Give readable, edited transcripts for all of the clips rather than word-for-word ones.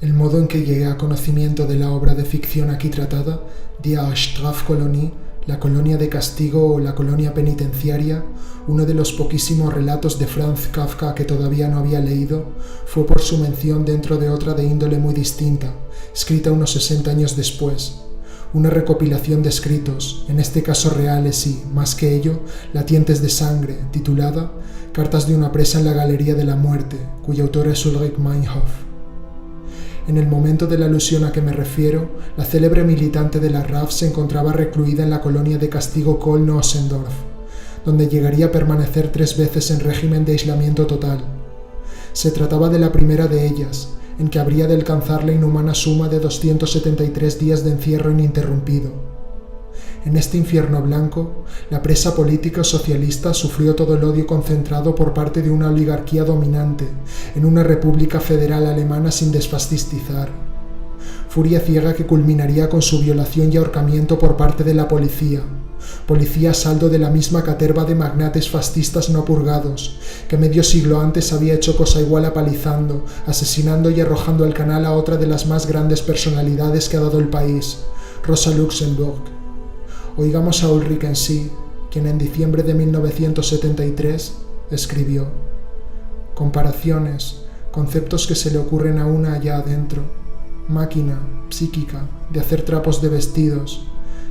El modo en que llegué a conocimiento de la obra de ficción aquí tratada, Die Strafkolonie, la colonia de castigo o la colonia penitenciaria, uno de los poquísimos relatos de Franz Kafka que todavía no había leído, fue por su mención dentro de otra de índole muy distinta, escrita unos 60 años después. Una recopilación de escritos, en este caso reales y, más que ello, latientes de sangre, titulada Cartas de una presa en la Galería de la Muerte, cuyo autor es Ulrich Meinhof. En el momento de la alusión a que me refiero, la célebre militante de la RAF se encontraba recluida en la colonia de castigo Köln-Ossendorf, donde llegaría a permanecer 3 veces en régimen de aislamiento total. Se trataba de la primera de ellas, en que habría de alcanzar la inhumana suma de 273 días de encierro ininterrumpido. En este infierno blanco, la presa política socialista sufrió todo el odio concentrado por parte de una oligarquía dominante en una república federal alemana sin desfascistizar. Furia ciega que culminaría con su violación y ahorcamiento por parte de la policía a saldo de la misma caterva de magnates fascistas no purgados, que medio siglo antes había hecho cosa igual apalizando, asesinando y arrojando al canal a otra de las más grandes personalidades que ha dado el país, Rosa Luxemburg. Oigamos a Ulrich en sí, quien en diciembre de 1973 escribió: comparaciones, conceptos que se le ocurren a una allá adentro, máquina, psíquica, de hacer trapos de vestidos,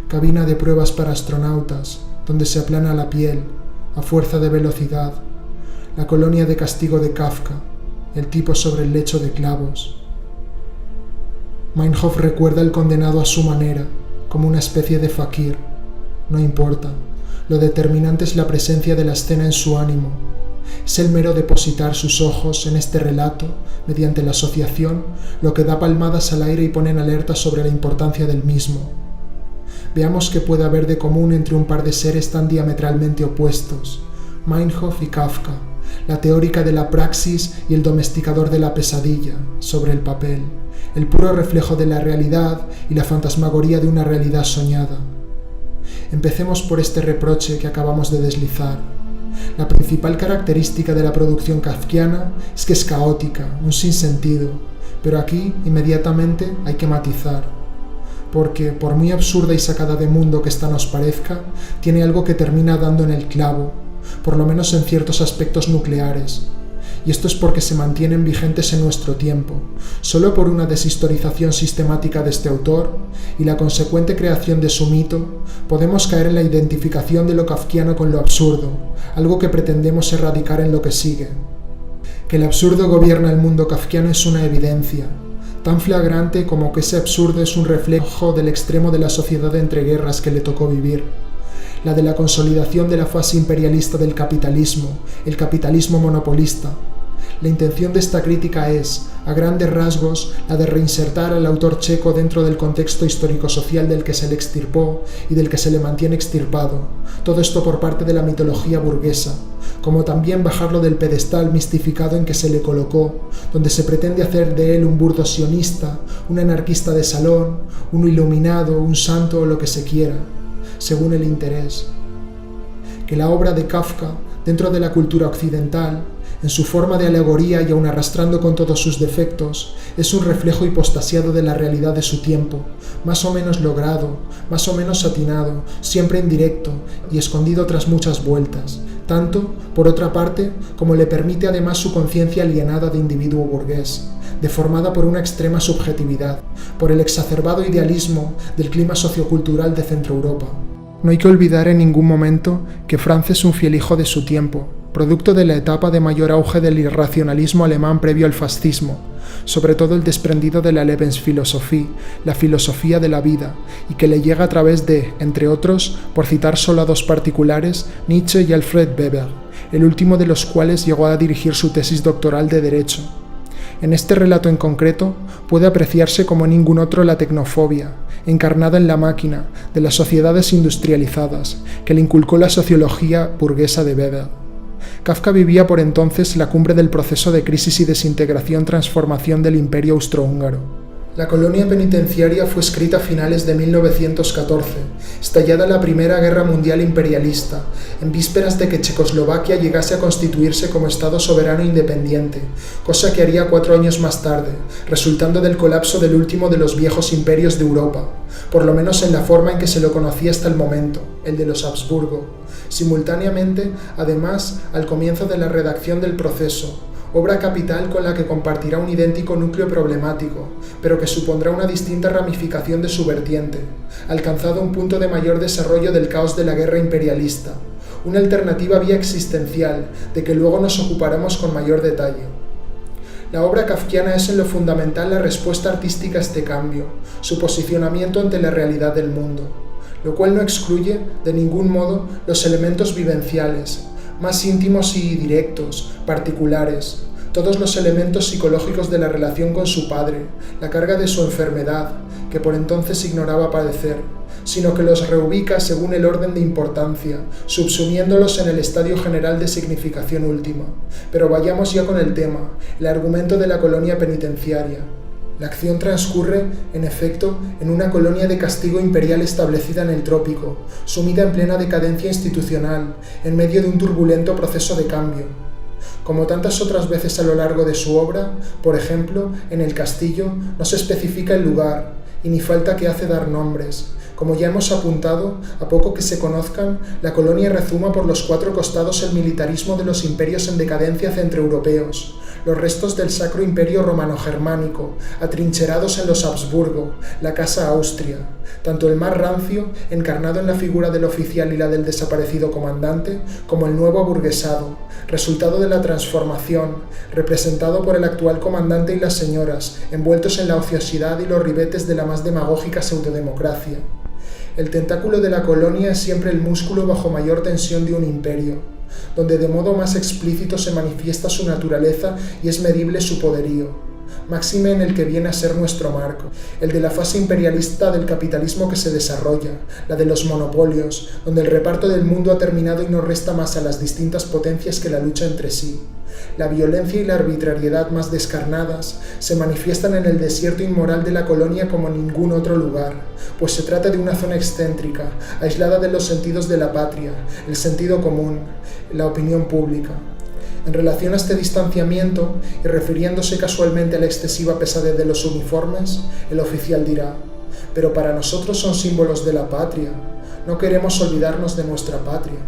cabina de pruebas para astronautas, donde se aplana la piel, a fuerza de velocidad, la colonia de castigo de Kafka, el tipo sobre el lecho de clavos. Meinhof recuerda al condenado a su manera, como una especie de fakir. No importa, lo determinante es la presencia de la escena en su ánimo. Es el mero depositar sus ojos en este relato, mediante la asociación, lo que da palmadas al aire y pone en alerta sobre la importancia del mismo. Veamos qué puede haber de común entre un par de seres tan diametralmente opuestos, Meinhof y Kafka, la teórica de la praxis y el domesticador de la pesadilla, sobre el papel, el puro reflejo de la realidad y la fantasmagoría de una realidad soñada. Empecemos por este reproche que acabamos de deslizar. La principal característica de la producción kafkiana es que es caótica, un sinsentido, pero aquí inmediatamente hay que matizar, porque por muy absurda y sacada de mundo que ésta nos parezca, tiene algo que termina dando en el clavo, por lo menos en ciertos aspectos nucleares. Y esto es porque se mantienen vigentes en nuestro tiempo, solo por una deshistorización sistemática de este autor y la consecuente creación de su mito, podemos caer en la identificación de lo kafkiano con lo absurdo, algo que pretendemos erradicar en lo que sigue. Que el absurdo gobierna el mundo kafkiano es una evidencia, tan flagrante como que ese absurdo es un reflejo del extremo de la sociedad de entreguerras que le tocó vivir, la de la consolidación de la fase imperialista del capitalismo, el capitalismo monopolista. La intención de esta crítica es, a grandes rasgos, la de reinsertar al autor checo dentro del contexto histórico-social del que se le extirpó y del que se le mantiene extirpado, todo esto por parte de la mitología burguesa, como también bajarlo del pedestal mistificado en que se le colocó, donde se pretende hacer de él un burdo sionista, un anarquista de salón, un iluminado, un santo o lo que se quiera, según el interés. Que la obra de Kafka, dentro de la cultura occidental, en su forma de alegoría y aun arrastrando con todos sus defectos, es un reflejo hipostasiado de la realidad de su tiempo, más o menos logrado, más o menos atinado, siempre indirecto y escondido tras muchas vueltas, tanto, por otra parte, como le permite además su conciencia alienada de individuo burgués, deformada por una extrema subjetividad, por el exacerbado idealismo del clima sociocultural de Centroeuropa. No hay que olvidar en ningún momento que Franz es un fiel hijo de su tiempo, producto de la etapa de mayor auge del irracionalismo alemán previo al fascismo, sobre todo el desprendido de la Lebensphilosophie, la filosofía de la vida, y que le llega a través de, entre otros, por citar solo a 2 particulares, Nietzsche y Alfred Weber, el último de los cuales llegó a dirigir su tesis doctoral de Derecho. En este relato en concreto puede apreciarse como ningún otro la tecnofobia, encarnada en la máquina de las sociedades industrializadas, que le inculcó la sociología burguesa de Weber. Kafka vivía por entonces la cumbre del proceso de crisis y desintegración-transformación del Imperio austrohúngaro. La colonia penitenciaria fue escrita a finales de 1914, estallada la Primera Guerra Mundial imperialista, en vísperas de que Checoslovaquia llegase a constituirse como Estado soberano independiente, cosa que haría 4 años más tarde, resultando del colapso del último de los viejos imperios de Europa, por lo menos en la forma en que se lo conocía hasta el momento, el de los Habsburgo. Simultáneamente, además, al comienzo de la redacción del Proceso, obra capital con la que compartirá un idéntico núcleo problemático, pero que supondrá una distinta ramificación de su vertiente, alcanzado un punto de mayor desarrollo del caos de la guerra imperialista, una alternativa vía existencial, de que luego nos ocuparemos con mayor detalle. La obra kafkiana es en lo fundamental la respuesta artística a este cambio, su posicionamiento ante la realidad del mundo, lo cual no excluye, de ningún modo, los elementos vivenciales, más íntimos y directos, particulares, todos los elementos psicológicos de la relación con su padre, la carga de su enfermedad, que por entonces ignoraba padecer, sino que los reubica según el orden de importancia, subsumiéndolos en el estadio general de significación última. Pero vayamos ya con el tema, el argumento de la colonia penitenciaria. La acción transcurre, en efecto, en una colonia de castigo imperial establecida en el trópico, sumida en plena decadencia institucional, en medio de un turbulento proceso de cambio. Como tantas otras veces a lo largo de su obra, por ejemplo, en El Castillo, no se especifica el lugar, y ni falta que hace dar nombres. Como ya hemos apuntado, a poco que se conozcan, la colonia rezuma por los 4 costados el militarismo de los imperios en decadencia centroeuropeos, los restos del Sacro Imperio Romano-Germánico, atrincherados en los Habsburgo, la Casa Austria, tanto el más rancio, encarnado en la figura del oficial y la del desaparecido comandante, como el nuevo aburguesado, resultado de la transformación, representado por el actual comandante y las señoras, envueltos en la ociosidad y los ribetes de la más demagógica pseudodemocracia. El tentáculo de la colonia es siempre el músculo bajo mayor tensión de un imperio, donde de modo más explícito se manifiesta su naturaleza y es medible su poderío, máxime en el que viene a ser nuestro marco, el de la fase imperialista del capitalismo que se desarrolla, la de los monopolios, donde el reparto del mundo ha terminado y no resta más a las distintas potencias que la lucha entre sí. La violencia y la arbitrariedad más descarnadas se manifiestan en el desierto inmoral de la colonia como en ningún otro lugar, pues se trata de una zona excéntrica, aislada de los sentidos de la patria, el sentido común, la opinión pública. En relación a este distanciamiento, y refiriéndose casualmente a la excesiva pesadez de los uniformes, el oficial dirá: «Pero para nosotros son símbolos de la patria, no queremos olvidarnos de nuestra patria».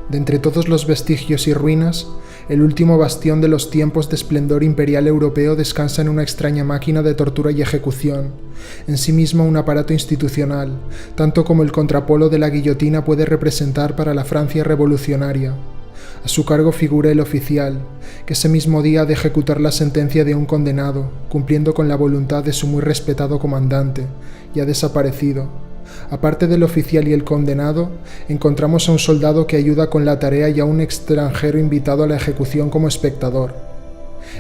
De entre todos los vestigios y ruinas, el último bastión de los tiempos de esplendor imperial europeo descansa en una extraña máquina de tortura y ejecución, en sí mismo un aparato institucional, tanto como el contrapolo de la guillotina puede representar para la Francia revolucionaria. A su cargo figura el oficial, que ese mismo día ha de ejecutar la sentencia de un condenado, cumpliendo con la voluntad de su muy respetado comandante, y ha desaparecido. Aparte del oficial y el condenado, encontramos a un soldado que ayuda con la tarea y a un extranjero invitado a la ejecución como espectador.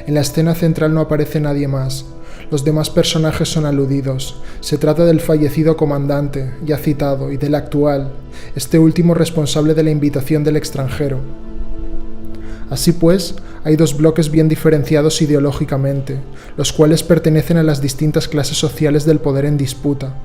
En la escena central no aparece nadie más. Los demás personajes son aludidos. Se trata del fallecido comandante, ya citado, y del actual, este último responsable de la invitación del extranjero. Así pues, hay 2 bloques bien diferenciados ideológicamente, los cuales pertenecen a las distintas clases sociales del poder en disputa.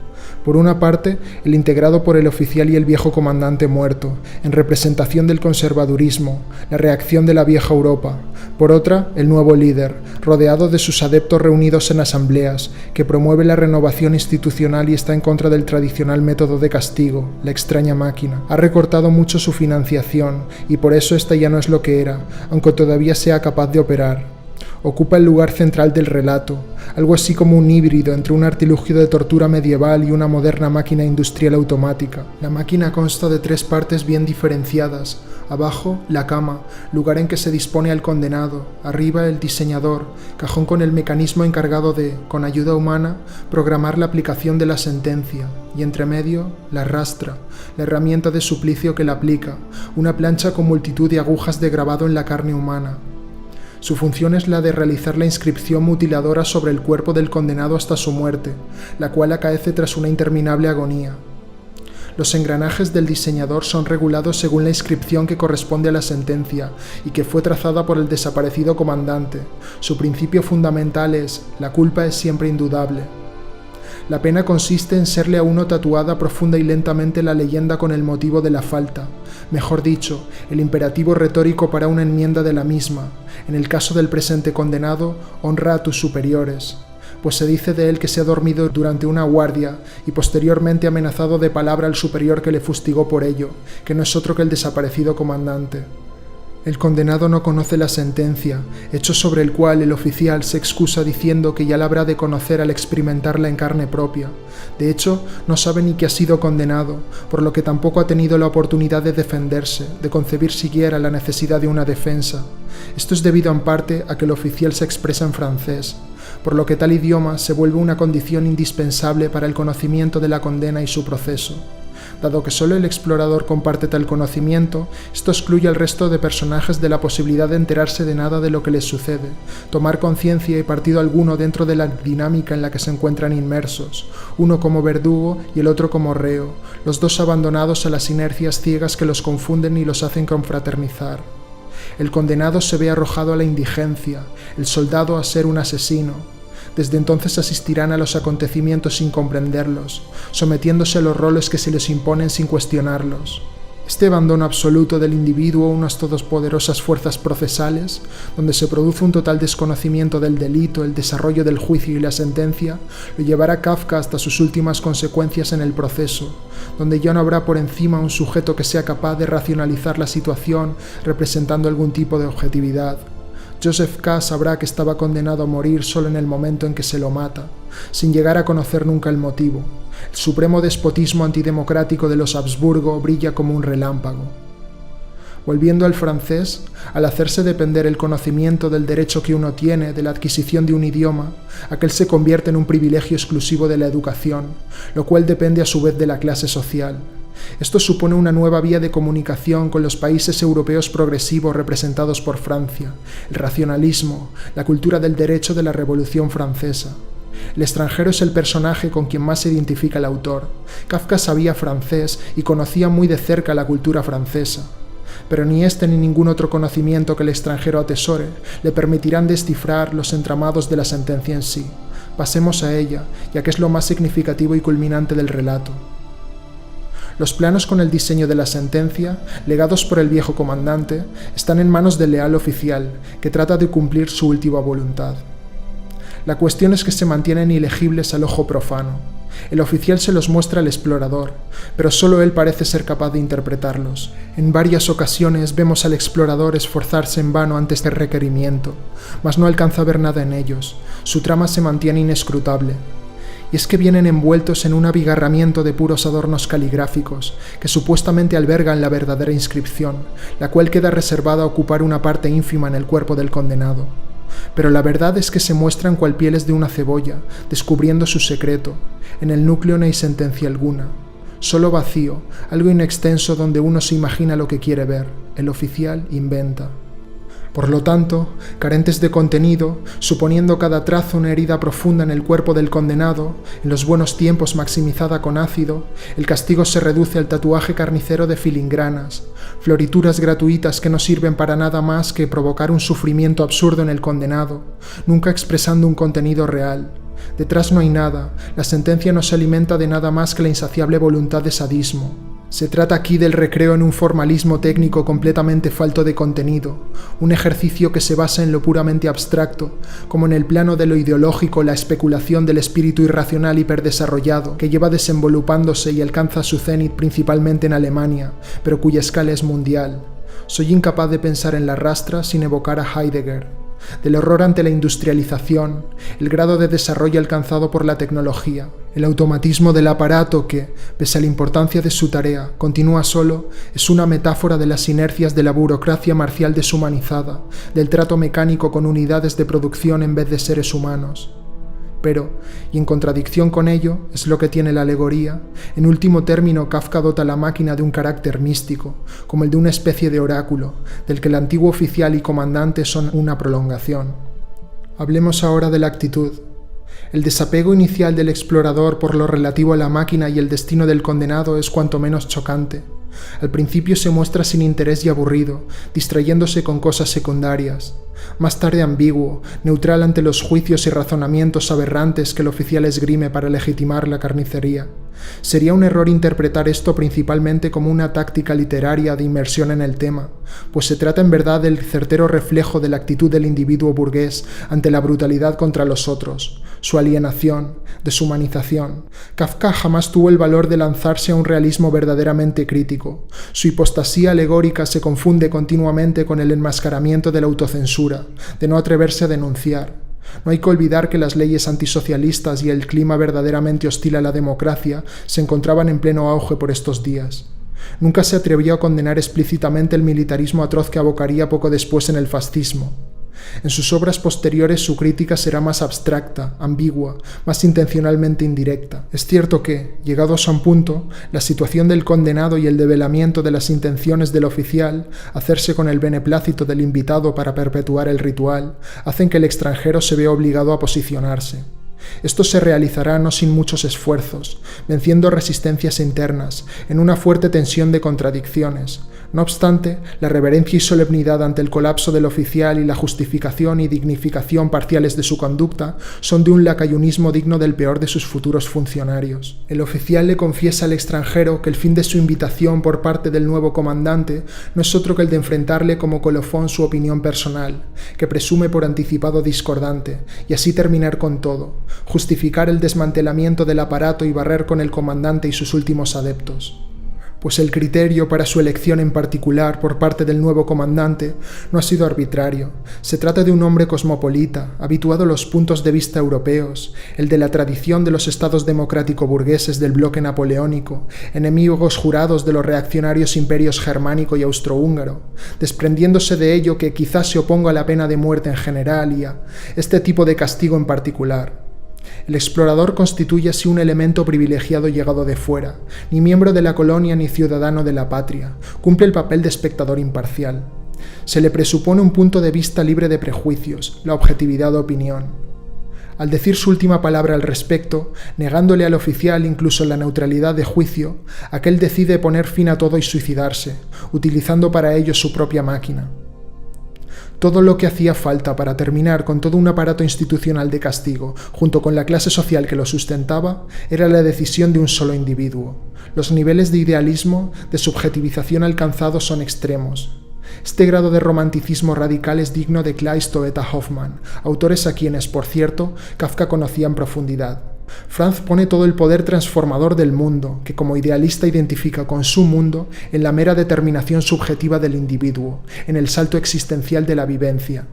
Por una parte, el integrado por el oficial y el viejo comandante muerto, en representación del conservadurismo, la reacción de la vieja Europa. Por otra, el nuevo líder, rodeado de sus adeptos reunidos en asambleas, que promueve la renovación institucional y está en contra del tradicional método de castigo, la extraña máquina. Ha recortado mucho su financiación y por eso esta ya no es lo que era, aunque todavía sea capaz de operar. Ocupa el lugar central del relato, algo así como un híbrido entre un artilugio de tortura medieval y una moderna máquina industrial automática. La máquina consta de 3 partes bien diferenciadas. Abajo, la cama, lugar en que se dispone al condenado. Arriba, el diseñador, cajón con el mecanismo encargado de, con ayuda humana, programar la aplicación de la sentencia. Y entre medio, la rastra, la herramienta de suplicio que la aplica, una plancha con multitud de agujas de grabado en la carne humana. Su función es la de realizar la inscripción mutiladora sobre el cuerpo del condenado hasta su muerte, la cual acaece tras una interminable agonía. Los engranajes del diseñador son regulados según la inscripción que corresponde a la sentencia y que fue trazada por el desaparecido comandante. Su principio fundamental es: la culpa es siempre indudable. La pena consiste en serle a uno tatuada profunda y lentamente la leyenda con el motivo de la falta, mejor dicho, el imperativo retórico para una enmienda de la misma. En el caso del presente condenado, honra a tus superiores, pues se dice de él que se ha dormido durante una guardia y posteriormente amenazado de palabra al superior que le fustigó por ello, que no es otro que el desaparecido comandante. El condenado no conoce la sentencia, hecho sobre el cual el oficial se excusa diciendo que ya la habrá de conocer al experimentarla en carne propia. De hecho, no sabe ni que ha sido condenado, por lo que tampoco ha tenido la oportunidad de defenderse, de concebir siquiera la necesidad de una defensa. Esto es debido en parte a que el oficial se expresa en francés, por lo que tal idioma se vuelve una condición indispensable para el conocimiento de la condena y su proceso. Dado que solo el explorador comparte tal conocimiento, esto excluye al resto de personajes de la posibilidad de enterarse de nada de lo que les sucede, tomar conciencia y partido alguno dentro de la dinámica en la que se encuentran inmersos, uno como verdugo y el otro como reo, los dos abandonados a las inercias ciegas que los confunden y los hacen confraternizar. El condenado se ve arrojado a la indigencia, el soldado a ser un asesino. Desde entonces asistirán a los acontecimientos sin comprenderlos, sometiéndose a los roles que se les imponen sin cuestionarlos. Este abandono absoluto del individuo a unas todopoderosas fuerzas procesales, donde se produce un total desconocimiento del delito, el desarrollo del juicio y la sentencia, lo llevará a Kafka hasta sus últimas consecuencias en el proceso, donde ya no habrá por encima un sujeto que sea capaz de racionalizar la situación representando algún tipo de objetividad. Joseph K. sabrá que estaba condenado a morir solo en el momento en que se lo mata, sin llegar a conocer nunca el motivo. El supremo despotismo antidemocrático de los Habsburgo brilla como un relámpago. Volviendo al francés, al hacerse depender el conocimiento del derecho que uno tiene de la adquisición de un idioma, aquel se convierte en un privilegio exclusivo de la educación, lo cual depende a su vez de la clase social. Esto supone una nueva vía de comunicación con los países europeos progresivos representados por Francia, el racionalismo, la cultura del derecho de la Revolución Francesa. El extranjero es el personaje con quien más se identifica el autor. Kafka sabía francés y conocía muy de cerca la cultura francesa. Pero ni este ni ningún otro conocimiento que el extranjero atesore le permitirán descifrar los entramados de la sentencia en sí. Pasemos a ella, ya que es lo más significativo y culminante del relato. Los planos con el diseño de la sentencia, legados por el viejo comandante, están en manos del leal oficial, que trata de cumplir su última voluntad. La cuestión es que se mantienen ilegibles al ojo profano. El oficial se los muestra al explorador, pero solo él parece ser capaz de interpretarlos. En varias ocasiones vemos al explorador esforzarse en vano ante este requerimiento, mas no alcanza a ver nada en ellos. Su trama se mantiene inescrutable. Y es que vienen envueltos en un abigarramiento de puros adornos caligráficos que supuestamente albergan la verdadera inscripción, la cual queda reservada a ocupar una parte ínfima en el cuerpo del condenado. Pero la verdad es que se muestran cual pieles de una cebolla, descubriendo su secreto. En el núcleo no hay sentencia alguna, solo vacío, algo inextenso donde uno se imagina lo que quiere ver, el oficial inventa. Por lo tanto, carentes de contenido, suponiendo cada trazo una herida profunda en el cuerpo del condenado, en los buenos tiempos maximizada con ácido, el castigo se reduce al tatuaje carnicero de filigranas, florituras gratuitas que no sirven para nada más que provocar un sufrimiento absurdo en el condenado, nunca expresando un contenido real. Detrás no hay nada, la sentencia no se alimenta de nada más que la insaciable voluntad de sadismo. Se trata aquí del recreo en un formalismo técnico completamente falto de contenido, un ejercicio que se basa en lo puramente abstracto, como en el plano de lo ideológico la especulación del espíritu irracional hiperdesarrollado, que lleva desenvolupándose y alcanza su cenit principalmente en Alemania, pero cuya escala es mundial. Soy incapaz de pensar en la rastra sin evocar a Heidegger. Del horror ante la industrialización, el grado de desarrollo alcanzado por la tecnología, el automatismo del aparato que, pese a la importancia de su tarea, continúa solo, es una metáfora de las inercias de la burocracia marcial deshumanizada, del trato mecánico con unidades de producción en vez de seres humanos. Pero, y en contradicción con ello, es lo que tiene la alegoría, en último término Kafka dota a la máquina de un carácter místico, como el de una especie de oráculo, del que el antiguo oficial y comandante son una prolongación. Hablemos ahora de la actitud. El desapego inicial del explorador por lo relativo a la máquina y el destino del condenado es cuanto menos chocante. Al principio se muestra sin interés y aburrido, distrayéndose con cosas secundarias. Más tarde ambiguo, neutral ante los juicios y razonamientos aberrantes que el oficial esgrime para legitimar la carnicería. Sería un error interpretar esto principalmente como una táctica literaria de inmersión en el tema, pues se trata en verdad del certero reflejo de la actitud del individuo burgués ante la brutalidad contra los otros, su alienación, deshumanización. Kafka jamás tuvo el valor de lanzarse a un realismo verdaderamente crítico. Su hipostasía alegórica se confunde continuamente con el enmascaramiento de la autocensura, de no atreverse a denunciar. No hay que olvidar que las leyes antisocialistas y el clima verdaderamente hostil a la democracia se encontraban en pleno auge por estos días. Nunca se atrevió a condenar explícitamente el militarismo atroz que abocaría poco después en el fascismo. En sus obras posteriores su crítica será más abstracta, ambigua, más intencionalmente indirecta. Es cierto que, llegados a un punto, la situación del condenado y el develamiento de las intenciones del oficial, hacerse con el beneplácito del invitado para perpetuar el ritual, hacen que el extranjero se vea obligado a posicionarse. Esto se realizará no sin muchos esfuerzos, venciendo resistencias internas, en una fuerte tensión de contradicciones. No obstante, la reverencia y solemnidad ante el colapso del oficial y la justificación y dignificación parciales de su conducta son de un lacayunismo digno del peor de sus futuros funcionarios. El oficial le confiesa al extranjero que el fin de su invitación por parte del nuevo comandante no es otro que el de enfrentarle como colofón su opinión personal, que presume por anticipado discordante, y así terminar con todo, justificar el desmantelamiento del aparato y barrer con el comandante y sus últimos adeptos. Pues el criterio para su elección en particular por parte del nuevo comandante no ha sido arbitrario. Se trata de un hombre cosmopolita, habituado a los puntos de vista europeos, el de la tradición de los estados democrático-burgueses del bloque napoleónico, enemigos jurados de los reaccionarios imperios germánico y austrohúngaro, desprendiéndose de ello que quizás se oponga a la pena de muerte en general y a este tipo de castigo en particular. El explorador constituye así un elemento privilegiado llegado de fuera, ni miembro de la colonia ni ciudadano de la patria, cumple el papel de espectador imparcial. Se le presupone un punto de vista libre de prejuicios, la objetividad de opinión. Al decir su última palabra al respecto, negándole al oficial incluso la neutralidad de juicio, aquel decide poner fin a todo y suicidarse, utilizando para ello su propia máquina. Todo lo que hacía falta para terminar con todo un aparato institucional de castigo, junto con la clase social que lo sustentaba, era la decisión de un solo individuo. Los niveles de idealismo, de subjetivización alcanzados son extremos. Este grado de romanticismo radical es digno de Kleist o Eta Hoffmann, autores a quienes, por cierto, Kafka conocía en profundidad. Franz pone todo el poder transformador del mundo, que como idealista identifica con su mundo, en la mera determinación subjetiva del individuo, en el salto existencial de la vivencia.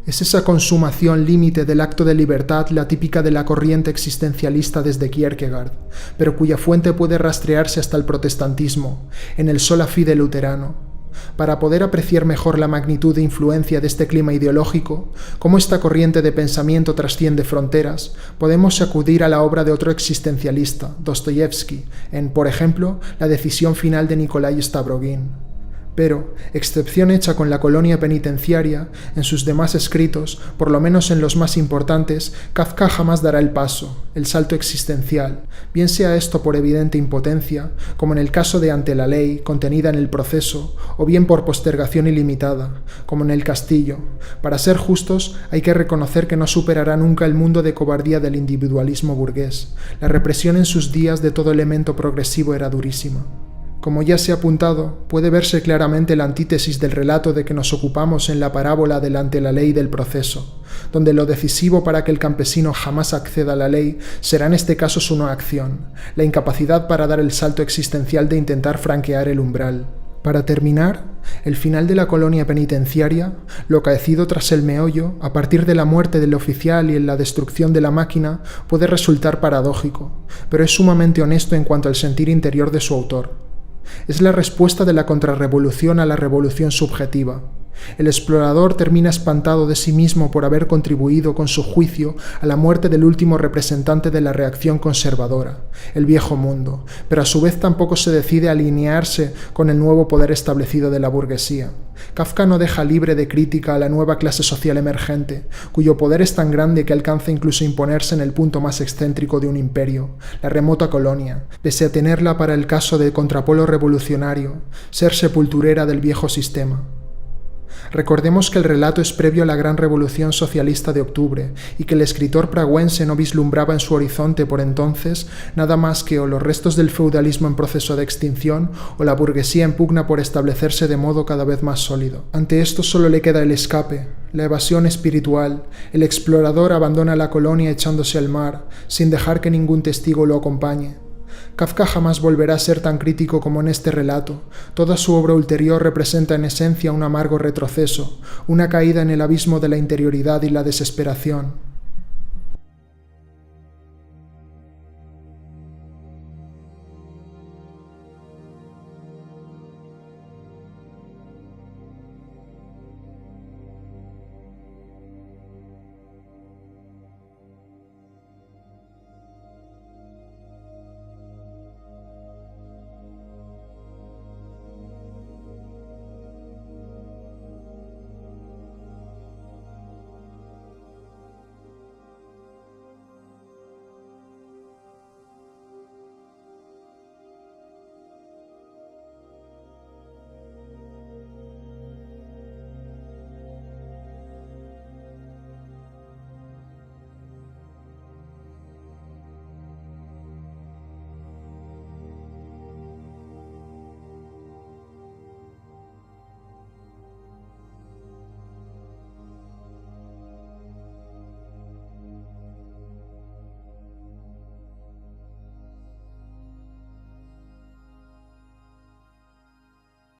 Es esa consumación límite del acto de libertad la típica de la corriente existencialista desde Kierkegaard, pero cuya fuente puede rastrearse hasta el protestantismo, en el sola fide luterano. Para poder apreciar mejor la magnitud e influencia de este clima ideológico, cómo esta corriente de pensamiento trasciende fronteras, podemos acudir a la obra de otro existencialista, Dostoyevsky, en, por ejemplo, La decisión final de Nikolai Stavrogin. Pero, excepción hecha con la colonia penitenciaria, en sus demás escritos, por lo menos en los más importantes, Kafka jamás dará el paso, el salto existencial, bien sea esto por evidente impotencia, como en el caso de Ante la ley, contenida en el proceso, o bien por postergación ilimitada, como en El castillo. Para ser justos, hay que reconocer que no superará nunca el mundo de cobardía del individualismo burgués. La represión en sus días de todo elemento progresivo era durísima. Como ya se ha apuntado, puede verse claramente la antítesis del relato de que nos ocupamos en la parábola del Ante la ley del proceso, donde lo decisivo para que el campesino jamás acceda a la ley será en este caso su no acción, la incapacidad para dar el salto existencial de intentar franquear el umbral. Para terminar, el final de la colonia penitenciaria, lo acaecido tras el meollo, a partir de la muerte del oficial y en la destrucción de la máquina, puede resultar paradójico, pero es sumamente honesto en cuanto al sentir interior de su autor. Es la respuesta de la contrarrevolución a la revolución subjetiva. El explorador termina espantado de sí mismo por haber contribuido con su juicio a la muerte del último representante de la reacción conservadora, el viejo mundo, pero a su vez tampoco se decide a alinearse con el nuevo poder establecido de la burguesía. Kafka no deja libre de crítica a la nueva clase social emergente, cuyo poder es tan grande que alcanza incluso a imponerse en el punto más excéntrico de un imperio, la remota colonia, pese a tenerla para el caso de contrapolo revolucionario, ser sepulturera del viejo sistema. Recordemos que el relato es previo a la gran revolución socialista de octubre y que el escritor praguense no vislumbraba en su horizonte por entonces nada más que o los restos del feudalismo en proceso de extinción o la burguesía en pugna por establecerse de modo cada vez más sólido. Ante esto solo le queda el escape, la evasión espiritual. El explorador abandona la colonia echándose al mar, sin dejar que ningún testigo lo acompañe. Kafka jamás volverá a ser tan crítico como en este relato. Toda su obra ulterior representa en esencia un amargo retroceso, una caída en el abismo de la interioridad y la desesperación.